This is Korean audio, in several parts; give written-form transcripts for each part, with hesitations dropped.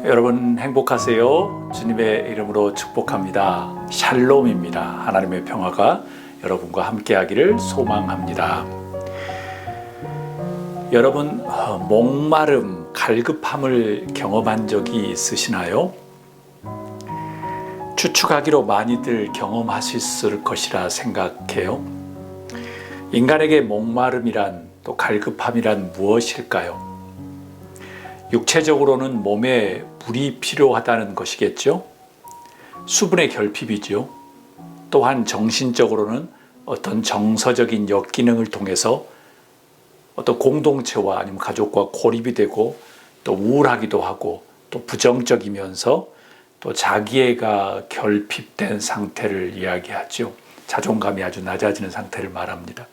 여러분 행복하세요. 주님의 이름으로 축복합니다. 샬롬입니다. 하나님의 평화가 여러분과 함께하기를 소망합니다. 여러분 목마름, 갈급함을 경험한 적이 있으시나요? 추측하기로 많이들 경험하셨을 것이라 생각해요. 인간에게 목마름이란 또 갈급함이란 무엇일까요? 육체적으로는 몸에 물이 필요하다는 것이겠죠. 수분의 결핍이죠. 또한 정신적으로는 어떤 정서적인 역기능을 통해서 어떤 공동체와 아니면 가족과 고립이 되고 또 우울하기도 하고 또 부정적이면서 또 자기애가 결핍된 상태를 이야기하죠. 자존감이 아주 낮아지는 상태를 말합니다.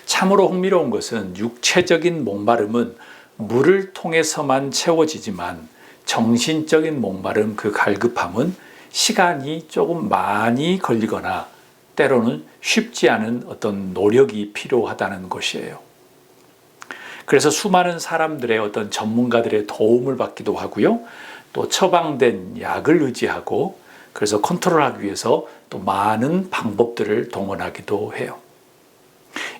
참으로 흥미로운 것은 육체적인 목마름은 물을 통해서만 채워지지만 정신적인 목마름, 그 갈급함은 시간이 조금 많이 걸리거나 때로는 쉽지 않은 어떤 노력이 필요하다는 것이에요. 그래서 수많은 사람들의 어떤 전문가들의 도움을 받기도 하고요. 또 처방된 약을 의지하고 그래서 컨트롤하기 위해서 또 많은 방법들을 동원하기도 해요.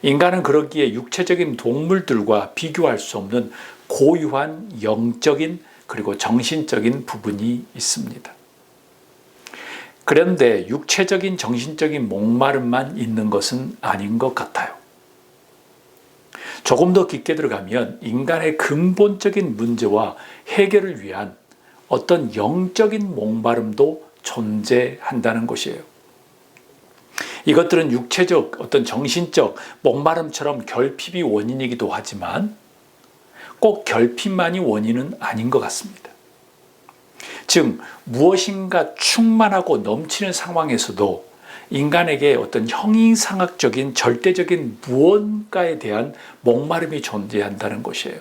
인간은 그러기에 육체적인 동물들과 비교할 수 없는 고유한 영적인 그리고 정신적인 부분이 있습니다. 그런데 육체적인 정신적인 목마름만 있는 것은 아닌 것 같아요. 조금 더 깊게 들어가면 인간의 근본적인 문제와 해결을 위한 어떤 영적인 목마름도 존재한다는 것이에요. 이것들은 육체적, 어떤 정신적 목마름처럼 결핍이 원인이기도 하지만 꼭 결핍만이 원인은 아닌 것 같습니다. 즉, 무엇인가 충만하고 넘치는 상황에서도 인간에게 어떤 형이상학적인 절대적인 무언가에 대한 목마름이 존재한다는 것이에요.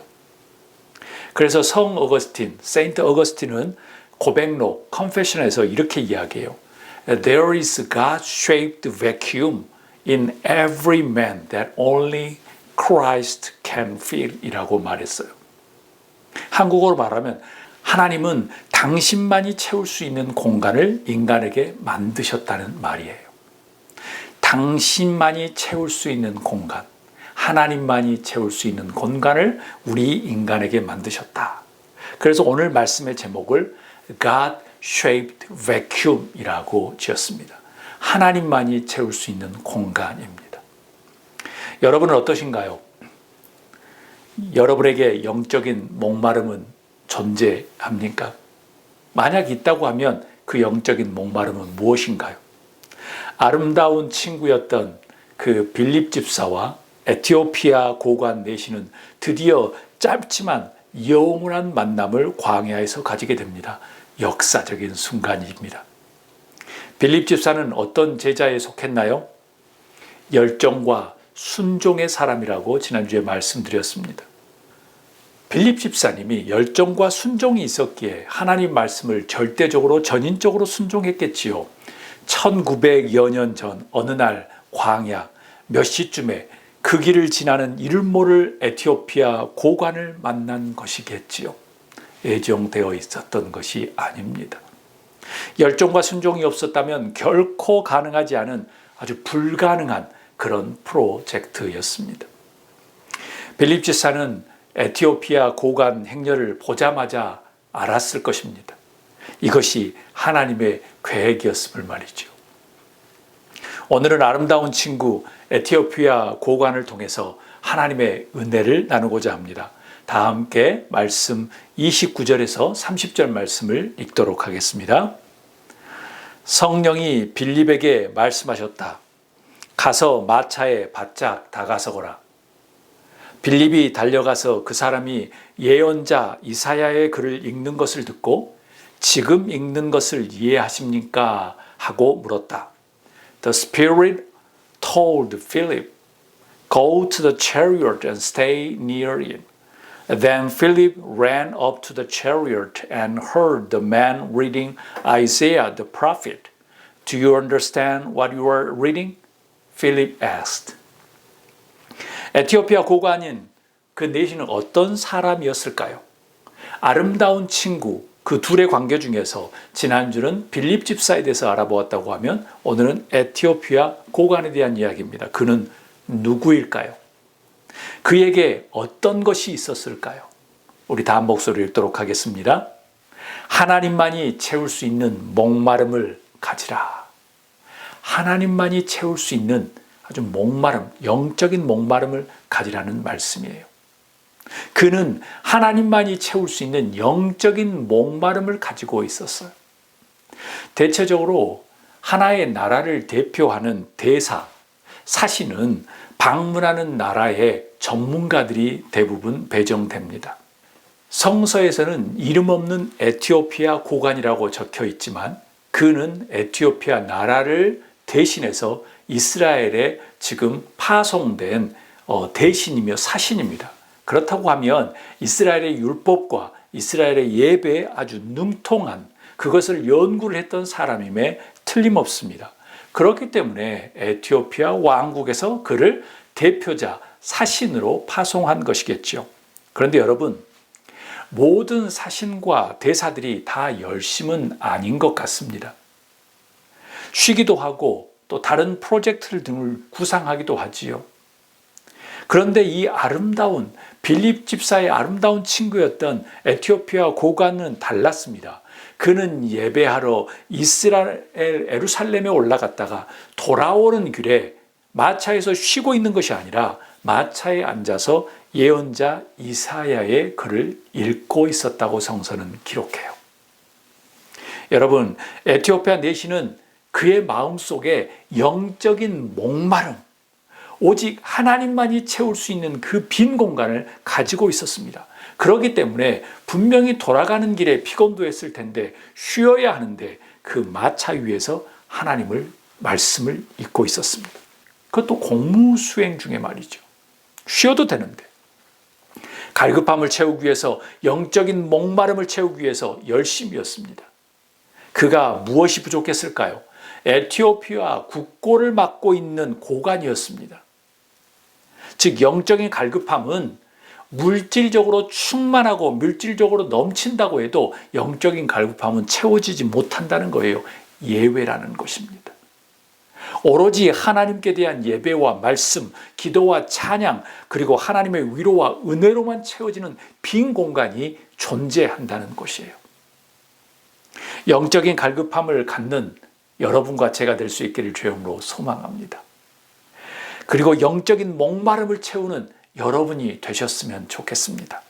그래서 성 어거스틴, 세인트 어거스틴은 고백록, confession에서 이렇게 이야기해요. There is a God-shaped vacuum in every man that only Christ can fill 이라고 말했어요. 한국어로 말하면 하나님은 당신만이 채울 수 있는 공간을 인간에게 만드셨다는 말이에요. 당신만이 채울 수 있는 공간, 하나님만이 채울 수 있는 공간을 우리 인간에게 만드셨다. 그래서 오늘 말씀의 제목을 God-shaped vacuum 이라고 지었습니다. 하나님만이 채울 수 있는 공간입니다. 여러분은 어떠신가요? 여러분에게 영적인 목마름은 존재합니까? 만약 있다고 하면 그 영적인 목마름은 무엇인가요? 아름다운 친구였던 그 빌립 집사와 에티오피아 고관 내시는 드디어 짧지만 영원한 만남을 광야에서 가지게 됩니다. 역사적인 순간입니다. 빌립 집사는 어떤 제자에 속했나요? 열정과 순종의 사람이라고 지난주에 말씀드렸습니다. 빌립 집사님이 열정과 순종이 있었기에 하나님 말씀을 절대적으로 전인적으로 순종했겠지요. 1900여 년 전 어느 날 광야 몇 시쯤에 그 길을 지나는 이름 모를 에티오피아 고관을 만난 것이겠지요. 예정되어 있었던 것이 아닙니다. 열정과 순종이 없었다면 결코 가능하지 않은 아주 불가능한 그런 프로젝트였습니다. 빌립 집사는 에티오피아 고관 행렬을 보자마자 알았을 것입니다. 이것이 하나님의 계획이었음을 말이죠. 오늘은 아름다운 친구 에티오피아 고관을 통해서 하나님의 은혜를 나누고자 합니다. 다 함께 말씀 29절에서 30절 말씀을 읽도록 하겠습니다. 성령이 빌립에게 말씀하셨다. 가서 마차에 바짝 다가서거라. 빌립이 달려가서 그 사람이 예언자 이사야의 글을 읽는 것을 듣고 지금 읽는 것을 이해하십니까? 하고 물었다. The Spirit told Philip, Go to the chariot and stay near it. Then Philip ran up to the chariot and heard the man reading Isaiah the prophet. Do you understand what you are reading? Philip asked. 에티오피아 고관인 그 내시는 어떤 사람이었을까요? 아름다운 친구, 그 둘의 관계 중에서 지난주는 빌립 집사에 대해서 알아보았다고 하면 오늘은 에티오피아 고관에 대한 이야기입니다. 그는 누구일까요? 그에게 어떤 것이 있었을까요? 우리 다 한 목소리 읽도록 하겠습니다. 하나님만이 채울 수 있는 목마름을 가지라. 하나님만이 채울 수 있는 아주 목마름, 영적인 목마름을 가지라는 말씀이에요. 그는 하나님만이 채울 수 있는 영적인 목마름을 가지고 있었어요. 대체적으로 하나의 나라를 대표하는 대사, 사신은 방문하는 나라의 전문가들이 대부분 배정됩니다. 성서에서는 이름 없는 에티오피아 고관이라고 적혀 있지만 그는 에티오피아 나라를 대신해서 이스라엘에 지금 파송된 대신이며 사신입니다. 그렇다고 하면 이스라엘의 율법과 이스라엘의 예배에 아주 능통한 그것을 연구를 했던 사람임에 틀림없습니다. 그렇기 때문에 에티오피아 왕국에서 그를 대표자 사신으로 파송한 것이겠죠. 그런데 여러분, 모든 사신과 대사들이 다 열심은 아닌 것 같습니다. 쉬기도 하고 또 다른 프로젝트를 등을 구상하기도 하지요. 그런데 이 아름다운 빌립 집사의 아름다운 친구였던 에티오피아 고관은 달랐습니다. 그는 예배하러 이스라엘 예루살렘에 올라갔다가 돌아오는 길에 마차에서 쉬고 있는 것이 아니라 마차에 앉아서 예언자 이사야의 글을 읽고 있었다고 성서는 기록해요. 여러분, 에티오피아 내시는 그의 마음속에 영적인 목마름, 오직 하나님만이 채울 수 있는 그 빈 공간을 가지고 있었습니다. 그렇기 때문에 분명히 돌아가는 길에 피곤도 했을 텐데 쉬어야 하는데 그 마차 위에서 하나님을 말씀을 읽고 있었습니다. 그것도 공무 수행 중에 말이죠. 쉬어도 되는데 갈급함을 채우기 위해서, 영적인 목마름을 채우기 위해서 열심이었습니다. 그가 무엇이 부족했을까요? 에티오피아 국고를 맡고 있는 고관이었습니다. 즉 영적인 갈급함은 물질적으로 충만하고 물질적으로 넘친다고 해도 영적인 갈급함은 채워지지 못한다는 거예요. 예외라는 것입니다. 오로지 하나님께 대한 예배와 말씀, 기도와 찬양, 그리고 하나님의 위로와 은혜로만 채워지는 빈 공간이 존재한다는 것이에요. 영적인 갈급함을 갖는 여러분과 제가 될 수 있기를 주님으로 소망합니다. 그리고 영적인 목마름을 채우는 여러분이 되셨으면 좋겠습니다.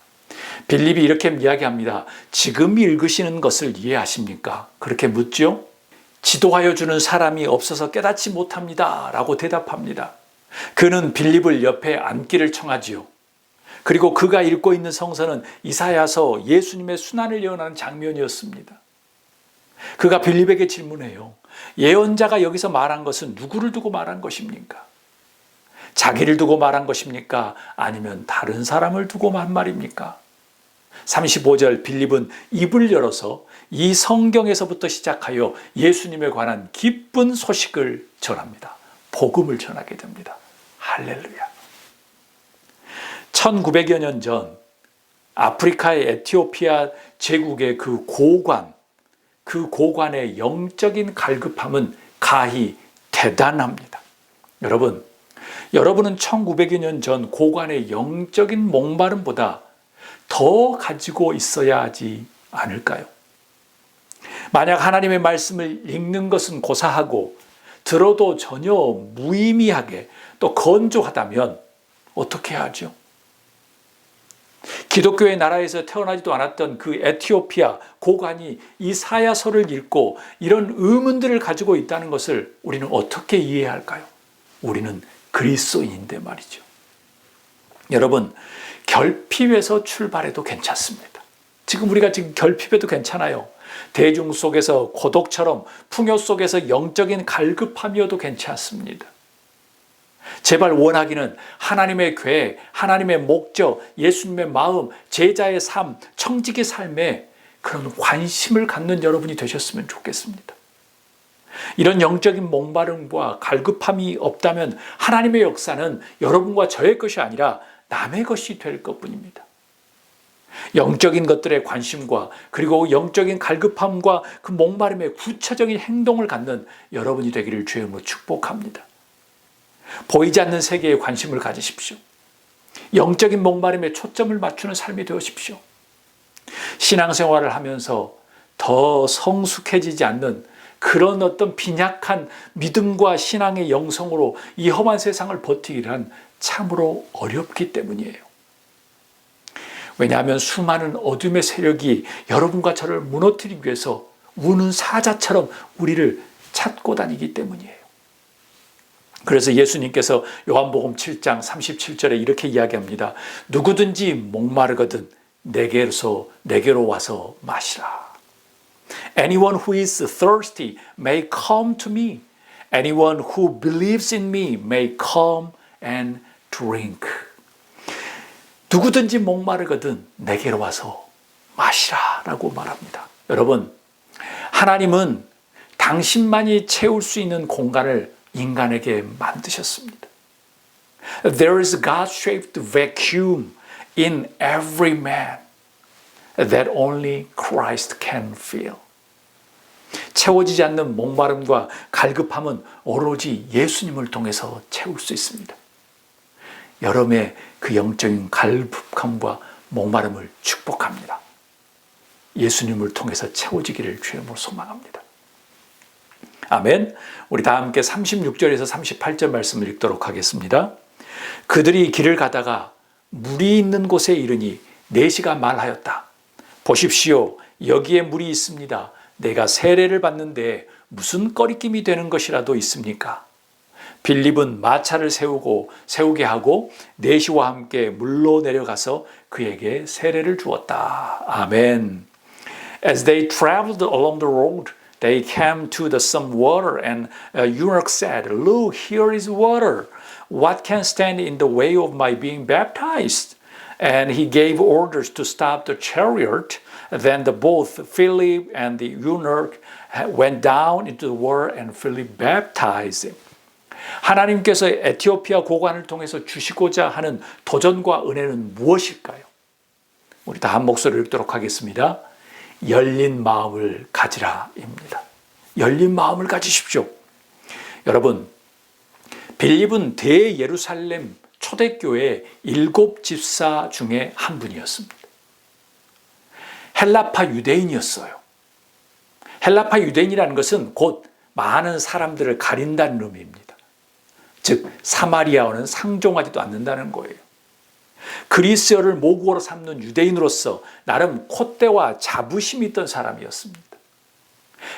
빌립이 이렇게 이야기합니다. 지금 읽으시는 것을 이해하십니까? 그렇게 묻죠. 지도하여 주는 사람이 없어서 깨닫지 못합니다 라고 대답합니다. 그는 빌립을 옆에 앉기를 청하지요. 그리고 그가 읽고 있는 성서는 이사야서 예수님의 순환을 예언하는 장면이었습니다. 그가 빌립에게 질문해요. 예언자가 여기서 말한 것은 누구를 두고 말한 것입니까? 자기를 두고 말한 것입니까? 아니면 다른 사람을 두고 한 말입니까? 35절 빌립은 입을 열어서 이 성경에서부터 시작하여 예수님에 관한 기쁜 소식을 전합니다. 복음을 전하게 됩니다. 할렐루야. 1900여 년 전 아프리카의 에티오피아 제국의 그 고관의 영적인 갈급함은 가히 대단합니다. 여러분은 1900여 년 전 고관의 영적인 목마름보다 더 가지고 있어야 하지 않을까요? 만약 하나님의 말씀을 읽는 것은 고사하고 들어도 전혀 무의미하게 또 건조하다면 어떻게 해야 하죠? 기독교의 나라에서 태어나지도 않았던 그 에티오피아 고관이 이사야서를 읽고 이런 의문들을 가지고 있다는 것을 우리는 어떻게 이해해야 할까요? 우리는 그리스도인인데 말이죠. 여러분, 결핍에서 출발해도 괜찮습니다. 지금 우리가 결핍해도 괜찮아요. 대중 속에서 고독처럼 풍요 속에서 영적인 갈급함이어도 괜찮습니다. 제발 원하기는 하나님의 계획, 하나님의 목적, 예수님의 마음, 제자의 삶, 청지기 삶에 그런 관심을 갖는 여러분이 되셨으면 좋겠습니다. 이런 영적인 목마름과 갈급함이 없다면 하나님의 역사는 여러분과 저의 것이 아니라 남의 것이 될 것뿐입니다. 영적인 것들의 관심과 그리고 영적인 갈급함과 그 목마름의 구체적인 행동을 갖는 여러분이 되기를 주의 이름으로 축복합니다. 보이지 않는 세계에 관심을 가지십시오. 영적인 목마름에 초점을 맞추는 삶이 되십시오. 신앙생활을 하면서 더 성숙해지지 않는 그런 어떤 빈약한 믿음과 신앙의 영성으로 이 험한 세상을 버티기란 참으로 어렵기 때문이에요. 왜냐하면 수많은 어둠의 세력이 여러분과 저를 무너뜨리기 위해서 우는 사자처럼 우리를 찾고 다니기 때문이에요. 그래서 예수님께서 요한복음 7장 37절에 이렇게 이야기합니다. 누구든지 목마르거든 내게로 와서 마시라. Anyone who is thirsty may come to me. Anyone who believes in me may come and drink. 누구든지 목마르거든 내게로 와서 마시라 라고 말합니다. 여러분, 하나님은 당신만이 채울 수 있는 공간을 인간에게 만드셨습니다. There is God-shaped vacuum in every man that only Christ can fill. 채워지지 않는 목마름과 갈급함은 오로지 예수님을 통해서 채울 수 있습니다. 여러분의 그 영적인 갈급함과 목마름을 축복합니다. 예수님을 통해서 채워지기를 주의 이름으로 소망합니다. 아멘. 우리 다 함께 36절에서 38절 말씀을 읽도록 하겠습니다. 그들이 길을 가다가 물이 있는 곳에 이르니 내시가 말하였다. 보십시오. 여기에 물이 있습니다. 내가 세례를 받는데 무슨 꺼리낌이 되는 것이라도 있습니까? 빌립은 마차를 세우게 하고 내시와 함께 물로 내려가서 그에게 세례를 주었다. 아멘. As they traveled along the road, they came to some water, and a eunuch said, "Look, here is water. What can stand in the way of my being baptized?" And he gave orders to stop the chariot. Then both Philip and the eunuch went down into the water, and Philip baptized him. 하나님께서 에티오피아 고관을 통해서 주시고자 하는 도전과 은혜는 무엇일까요? 우리 다 한 목소리를 읽도록 하겠습니다. 열린 마음을 가지라입니다. 열린 마음을 가지십시오. 여러분, 빌립은 대예루살렘 초대교회 7 집사 중에 한 분이었습니다. 헬라파 유대인이었어요. 헬라파 유대인이라는 것은 곧 많은 사람들을 가린다는 의미입니다. 즉 사마리아어는 상종하지도 않는다는 거예요. 그리스어를 모국어로 삼는 유대인으로서 나름 콧대와 자부심이 있던 사람이었습니다.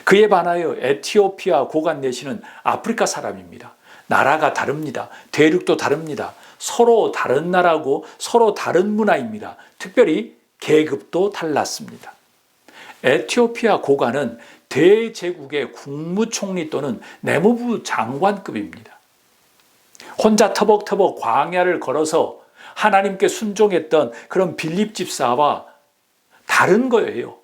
그에 반하여 에티오피아 고관 내시는 아프리카 사람입니다. 나라가 다릅니다. 대륙도 다릅니다. 서로 다른 나라고 서로 다른 문화입니다. 특별히 계급도 달랐습니다. 에티오피아 고관은 대제국의 국무총리 또는 내무부 장관급입니다. 혼자 터벅터벅 광야를 걸어서 하나님께 순종했던 그런 빌립 집사와 다른 거예요.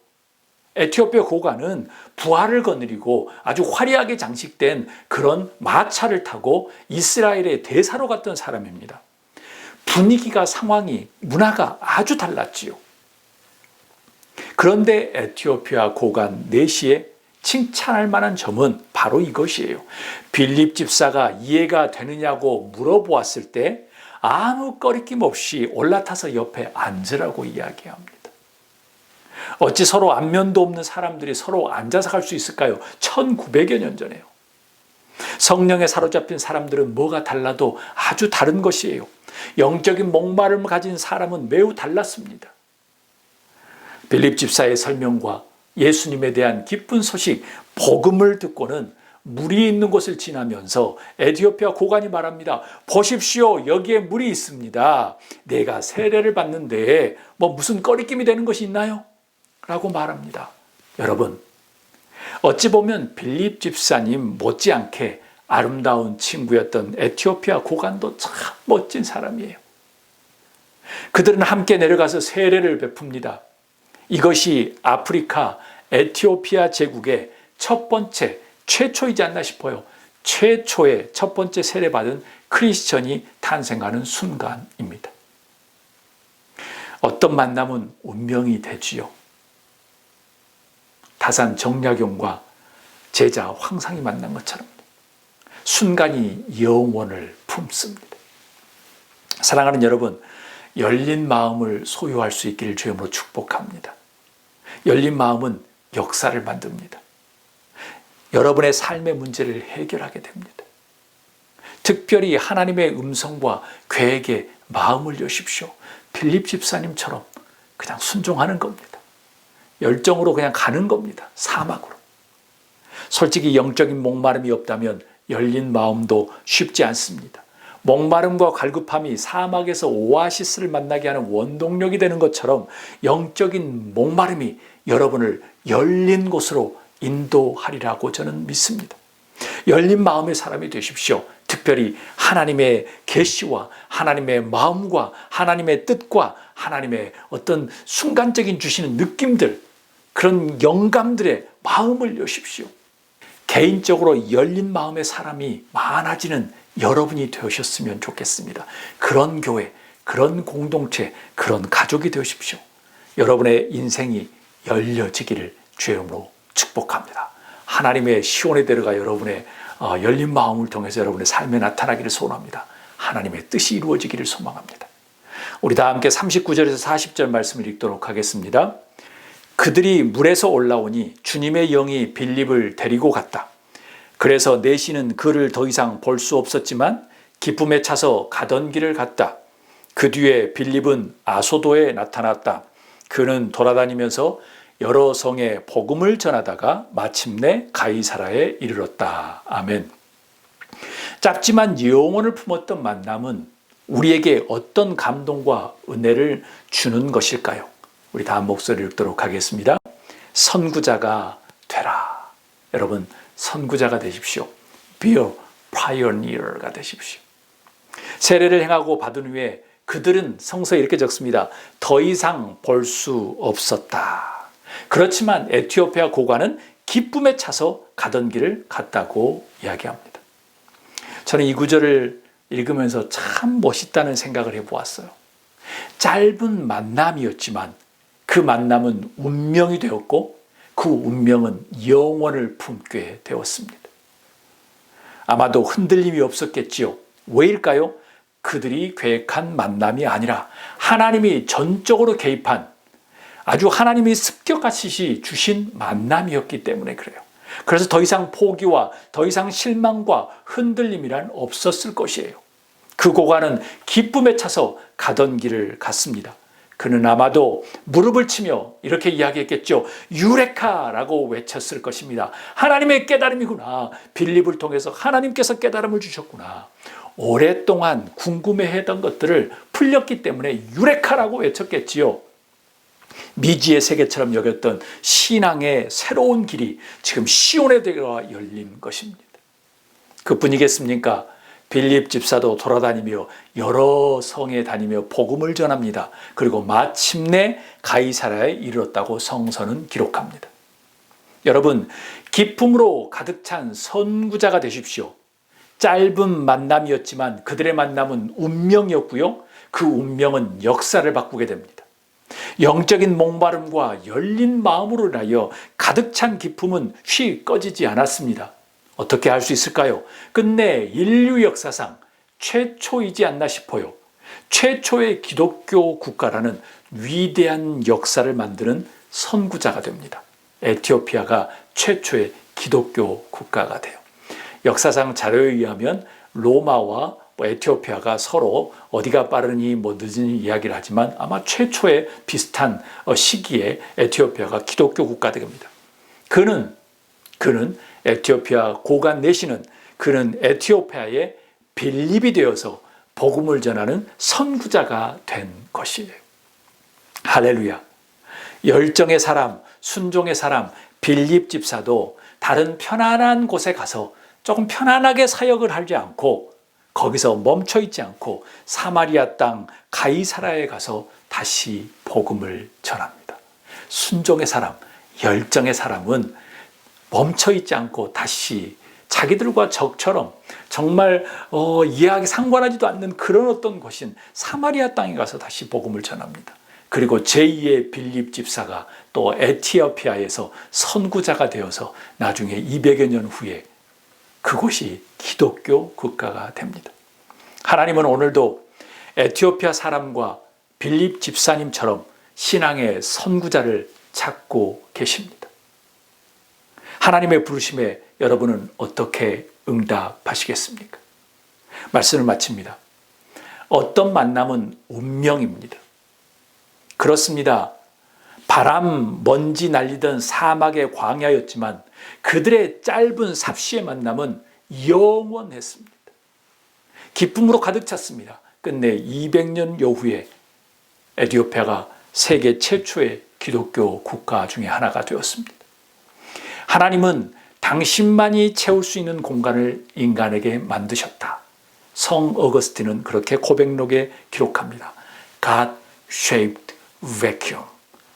에티오피아 고관은 부하를 거느리고 아주 화려하게 장식된 그런 마차를 타고 이스라엘의 대사로 갔던 사람입니다. 분위기가, 상황이, 문화가 아주 달랐지요. 그런데 에티오피아 고관 내시의 칭찬할 만한 점은 바로 이것이에요. 빌립 집사가 이해가 되느냐고 물어보았을 때 아무 꺼리낌 없이 올라타서 옆에 앉으라고 이야기합니다. 어찌 서로 안면도 없는 사람들이 서로 앉아서 갈 수 있을까요? 1900여 년 전에요. 성령에 사로잡힌 사람들은 뭐가 달라도 아주 다른 것이에요. 영적인 목마름을 가진 사람은 매우 달랐습니다. 빌립 집사의 설명과 예수님에 대한 기쁜 소식, 복음을 듣고는 물이 있는 곳을 지나면서 에티오피아 고관이 말합니다. 보십시오. 여기에 물이 있습니다. 내가 세례를 받는데 무슨 꺼리낌이 되는 것이 있나요? 라고 말합니다. 여러분, 어찌 보면 빌립 집사님 못지않게 아름다운 친구였던 에티오피아 고관도 참 멋진 사람이에요. 그들은 함께 내려가서 세례를 베풉니다. 이것이 아프리카 에티오피아 제국의 첫 번째, 최초이지 않나 싶어요. 최초의 첫 번째 세례받은 크리스천이 탄생하는 순간입니다. 어떤 만남은 운명이 되지요. 다산 정약용과 제자 황상이 만난 것처럼 순간이 영원을 품습니다. 사랑하는 여러분, 열린 마음을 소유할 수 있기를 주님으로 축복합니다. 열린 마음은 역사를 만듭니다. 여러분의 삶의 문제를 해결하게 됩니다. 특별히 하나님의 음성과 계획에 마음을 여십시오. 빌립 집사님처럼 그냥 순종하는 겁니다. 열정으로 그냥 가는 겁니다. 사막으로. 솔직히 영적인 목마름이 없다면 열린 마음도 쉽지 않습니다. 목마름과 갈급함이 사막에서 오아시스를 만나게 하는 원동력이 되는 것처럼 영적인 목마름이 여러분을 열린 곳으로 인도하리라고 저는 믿습니다. 열린 마음의 사람이 되십시오. 특별히 하나님의 계시와 하나님의 마음과 하나님의 뜻과 하나님의 어떤 순간적인 주시는 느낌들, 그런 영감들의 마음을 여십시오. 개인적으로 열린 마음의 사람이 많아지는 여러분이 되셨으면 좋겠습니다. 그런 교회, 그런 공동체, 그런 가족이 되십시오. 여러분의 인생이 열려지기를 주의 이름으로 축복합니다. 하나님의 시온에 들어가 여러분의 열린 마음을 통해서 여러분의 삶에 나타나기를 소원합니다. 하나님의 뜻이 이루어지기를 소망합니다. 우리 다 함께 39절에서 40절 말씀을 읽도록 하겠습니다. 그들이 물에서 올라오니 주님의 영이 빌립을 데리고 갔다. 그래서 내시는 그를 더 이상 볼 수 없었지만 기쁨에 차서 가던 길을 갔다. 그 뒤에 빌립은 아소도에 나타났다. 그는 돌아다니면서 여러 성에 복음을 전하다가 마침내 가이사라에 이르렀다. 아멘. 짧지만 영혼을 품었던 만남은 우리에게 어떤 감동과 은혜를 주는 것일까요? 우리 다음 목소리를 읽도록 하겠습니다. 선구자가 되라. 여러분, 선구자가 되십시오. Be a pioneer가 되십시오. 세례를 행하고 받은 후에 그들은 성서에 이렇게 적습니다. 더 이상 볼 수 없었다. 그렇지만 에티오피아 고관은 기쁨에 차서 가던 길을 갔다고 이야기합니다. 저는 이 구절을 읽으면서 참 멋있다는 생각을 해보았어요. 짧은 만남이었지만 그 만남은 운명이 되었고 그 운명은 영원을 품게 되었습니다. 아마도 흔들림이 없었겠지요. 왜일까요? 그들이 계획한 만남이 아니라 하나님이 전적으로 개입한 아주 하나님이 습격하시시 주신 만남이었기 때문에 그래요. 그래서 더 이상 포기와 더 이상 실망과 흔들림이란 없었을 것이에요. 그 고관은 기쁨에 차서 가던 길을 갔습니다. 그는 아마도 무릎을 치며 이렇게 이야기했겠죠. 유레카라고 외쳤을 것입니다. 하나님의 깨달음이구나. 빌립을 통해서 하나님께서 깨달음을 주셨구나. 오랫동안 궁금해했던 것들을 풀렸기 때문에 유레카라고 외쳤겠지요. 미지의 세계처럼 여겼던 신앙의 새로운 길이 지금 시온에 들어가 열린 것입니다. 그뿐이겠습니까? 빌립 집사도 돌아다니며 여러 성에 다니며 복음을 전합니다. 그리고 마침내 가이사라에 이르렀다고 성서는 기록합니다. 여러분, 기쁨으로 가득 찬 선구자가 되십시오. 짧은 만남이었지만 그들의 만남은 운명이었고요. 그 운명은 역사를 바꾸게 됩니다. 영적인 목마름과 열린 마음으로 인하여 가득 찬 기쁨은 쉬 꺼지지 않았습니다. 어떻게 할 수 있을까요? 끝내 인류 역사상 최초이지 않나 싶어요. 최초의 기독교 국가라는 위대한 역사를 만드는 선구자가 됩니다. 에티오피아가 최초의 기독교 국가가 돼요. 역사상 자료에 의하면 로마와 에티오피아가 서로 어디가 빠르니 늦으니 이야기를 하지만 아마 최초의 비슷한 시기에 에티오피아가 기독교 국가가 됩니다. 그는 에티오피아 고관 내시는 그는 에티오피아의 빌립이 되어서 복음을 전하는 선구자가 된 것이에요. 할렐루야. 열정의 사람, 순종의 사람 빌립 집사도 다른 편안한 곳에 가서 조금 편안하게 사역을 하지 않고 거기서 멈춰 있지 않고 사마리아 땅 가이사라에 가서 다시 복음을 전합니다. 순종의 사람, 열정의 사람은 멈춰 있지 않고 다시 자기들과 적처럼 정말 이해하기 상관하지도 않는 그런 어떤 곳인 사마리아 땅에 가서 다시 복음을 전합니다. 그리고 제2의 빌립 집사가 또 에티오피아에서 선구자가 되어서 나중에 200여 년 후에 그곳이 기독교 국가가 됩니다. 하나님은 오늘도 에티오피아 사람과 빌립 집사님처럼 신앙의 선구자를 찾고 계십니다. 하나님의 부르심에 여러분은 어떻게 응답하시겠습니까? 말씀을 마칩니다. 어떤 만남은 운명입니다. 그렇습니다. 바람, 먼지 날리던 사막의 광야였지만 그들의 짧은 삽시의 만남은 영원했습니다. 기쁨으로 가득 찼습니다. 끝내 200년 여후에 에티오피아가 세계 최초의 기독교 국가 중에 하나가 되었습니다. 하나님은 당신만이 채울 수 있는 공간을 인간에게 만드셨다. 성 어거스틴은 그렇게 고백록에 기록합니다. God shaped vacuum.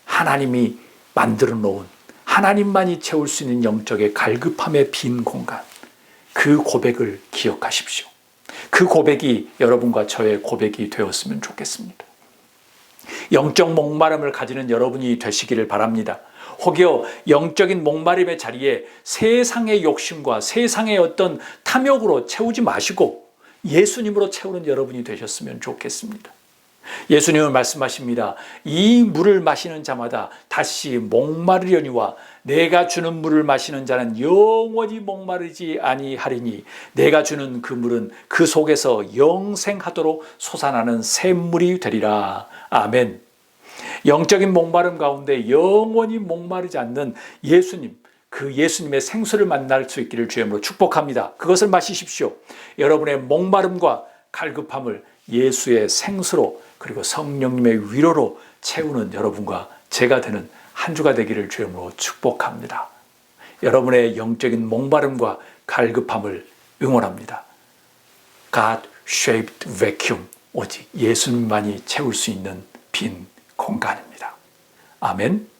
하나님이 만들어 놓은, 하나님만이 채울 수 있는 영적의 갈급함의 빈 공간. 그 고백을 기억하십시오. 그 고백이 여러분과 저의 고백이 되었으면 좋겠습니다. 영적 목마름을 가지는 여러분이 되시기를 바랍니다. 혹여 영적인 목마름의 자리에 세상의 욕심과 세상의 어떤 탐욕으로 채우지 마시고 예수님으로 채우는 여러분이 되셨으면 좋겠습니다. 예수님은 말씀하십니다. 이 물을 마시는 자마다 다시 목마르려니와 내가 주는 물을 마시는 자는 영원히 목마르지 아니하리니 내가 주는 그 물은 그 속에서 영생하도록 솟아나는 샘물이 되리라. 아멘. 영적인 목마름 가운데 영원히 목마르지 않는 예수님, 그 예수님의 생수를 만날 수 있기를 주의 이름으로 축복합니다. 그것을 마시십시오. 여러분의 목마름과 갈급함을 예수의 생수로 그리고 성령님의 위로로 채우는 여러분과 제가 되는 한 주가 되기를 주의 이름으로 축복합니다. 여러분의 영적인 목마름과 갈급함을 응원합니다. God shaped vacuum. 오직 예수님만이 채울 수 있는 빈 공간입니다. 아멘.